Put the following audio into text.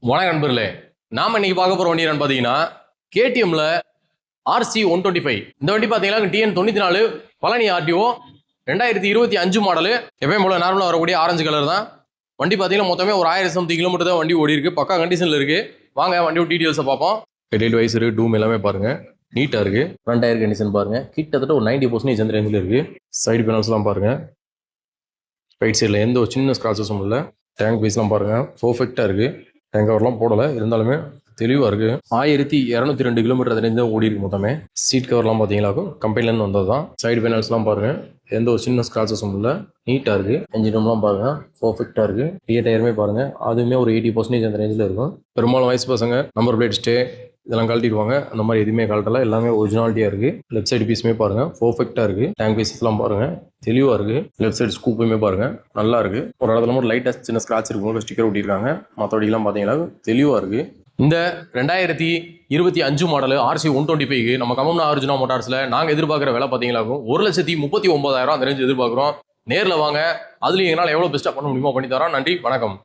வணக்கம் நண்பர்களே, நாம இன்னைக்கு பார்க்க போற வண்டி என்னன்னு பாத்தீங்கன்னா கேடிஎம்ல RC125. இந்த வண்டி பாத்தீங்கன்னா TN94 பழனி RTO 2025 மாடலு. எப்பயும் போல நார்மலா வரக்கூடிய ஆரஞ்சு கலர் தான். வண்டி பாத்தீங்கன்னா மொத்தமே ஒரு 1000 சம்திங் கிலோமீட்டர் தான் வண்டி ஓடி இருக்கு. பக்கா கண்டிஷன்ல இருக்கு. வாங்க வண்டியோட டீடைல்ஸை பார்ப்போம். ஹெட்லைட் வைசர் டூம் எல்லாமே பாருங்க, நீட்டா இருக்கு. ஃப்ரண்ட் டயர் கண்டிஷன் பாருங்க, கிட்டத்தட்ட ஒரு 90% அந்த ரேஞ்சில் இருக்கு. சைடு பேனல்ஸ்லாம் பாருங்க, ரைட் சைடில் எந்த ஒரு சின்ன ஸ்க்ராச்சஸும் இல்லை. டேங்க் பீஸ்லாம் பாருங்க, பர்ஃபெக்டாக இருக்கு. டேங்க் கவர்லாம் போடலை, இருந்தாலுமே தெளிவாக இருக்கு. 1202 கிலோமீட்டர் ரேஞ்ச் தான் ஓடி இருக்கு மொத்தமே. சீட் கவர்லாம் பார்த்தீங்களாக்கும் கம்பெனிலேருந்து வந்தது தான். சைடு பேனல்ஸ்லாம் பாருங்க, எந்த ஒரு சின்ன ஸ்க்ராச்சஸும் இல்லை, நீட்டாக இருக்கு. என்ஜின் ரூம்லாம் பாருங்க, பர்ஃபெக்டாக இருக்கு. ரியர் டயருமே பாருங்க, அதுவுமே ஒரு 80% அந்த ரேஞ்சில் இருக்கும். பெரும்பாலும் வயசு பசங்க நம்பர் பிளேட் ஸ்டே இதெல்லாம் கழட்டிடுவாங்க, அந்த மாதிரி எதுவுமே கழட்டல, எல்லாமே ஒரிஜினாலிட்டியா இருக்கு. லெஃப்ட் சைடு பீஸுமே பாருங்க, பர்ஃபெக்டா இருக்கு. டேங்க் பீஸ்லாம் பாருங்க, தெளிவா இருக்கு. லெஃப்ட் சைடு ஸ்கூப்புமே பாருங்க, நல்லா இருக்கு. ஒரு இடத்துல மட்டும் லைட்டா சின்ன ஸ்கிராட்ச் இருக்கும், ஸ்டிக்கர் ஒட்டிருக்காங்க. மற்றபடிலாம் பாத்தீங்கன்னா தெளிவா இருக்கு. இந்த 2025 மாடல் RC125க்கு நம்ம கமம்னா அர்ஜுனா மோட்டார்ஸ்ல நாங்க எதிர்பார்க்குற விலை பார்த்தீங்கன்னா 1,39,000 அந்த ரேஞ்ச் எதிர்பார்க்குறோம். நேரில் வாங்க, அதுலயும் எங்களால் எவ்வளோ பெஸ்ட்டாக பண்ண முடியுமோ பண்ணி தரோம். நன்றி, வணக்கம்.